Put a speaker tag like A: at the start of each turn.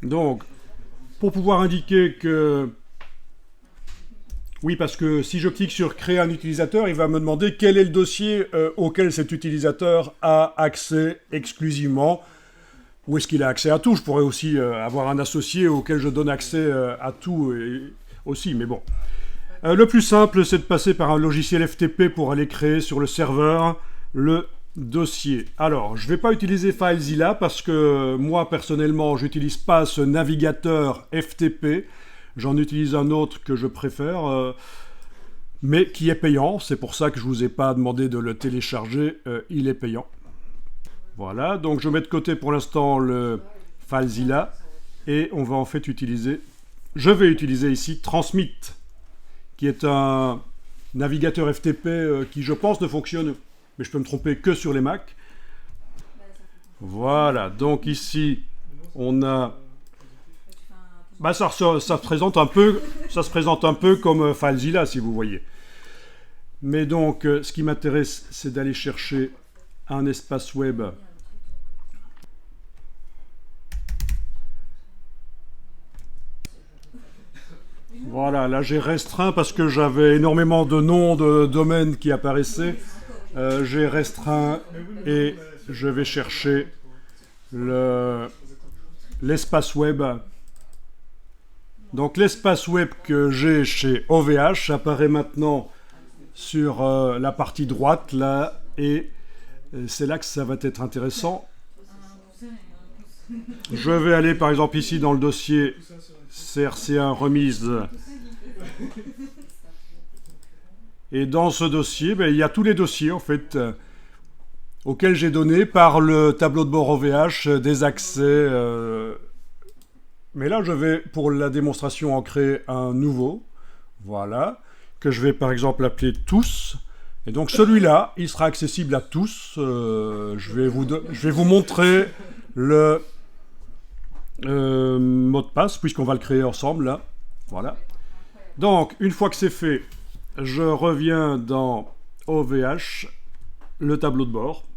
A: Donc, pour pouvoir indiquer que... Oui, parce que si je clique sur créer un utilisateur, il va me demander quel est le dossier auquel cet utilisateur a accès exclusivement. Ou est-ce qu'il a accès à tout? Je pourrais aussi avoir un associé auquel je donne accès à tout aussi, mais bon. Le plus simple, c'est de passer par un logiciel FTP pour aller créer sur le serveur le dossier. Alors, je ne vais pas utiliser FileZilla parce que moi, personnellement, je n'utilise pas ce navigateur FTP. J'en utilise un autre que je préfère, mais qui est payant. C'est pour ça que je ne vous ai pas demandé de le télécharger. Il est payant. Voilà, donc je mets de côté pour l'instant le FileZilla et on va en fait utiliser... Je vais utiliser ici Transmit, qui est un navigateur FTP qui, je pense, ne fonctionne, mais je peux me tromper, que sur les Mac. Voilà, donc ici, on a... Bah, ça se présente un peu comme FileZilla, si vous voyez. Mais donc, ce qui m'intéresse, c'est d'aller chercher un espace web. Voilà, là j'ai restreint parce que j'avais énormément de noms de domaines qui apparaissaient. J'ai restreint et je vais chercher l'espace web. Donc l'espace web que j'ai chez OVH apparaît maintenant sur la partie droite là et c'est là que ça va être intéressant. Je vais aller par exemple ici dans le dossier CRC1 remise. Et dans ce dossier, il y a tous les dossiers en fait auxquels j'ai donné par le tableau de bord OVH des accès. Mais là, je vais pour la démonstration en créer un nouveau. Voilà. Que je vais par exemple appeler tous. Et donc celui-là, il sera accessible à tous. Je vais vous montrer le mot de passe, puisqu'on va le créer ensemble là. Voilà. Donc, une fois que c'est fait, je reviens dans OVH, le tableau de bord.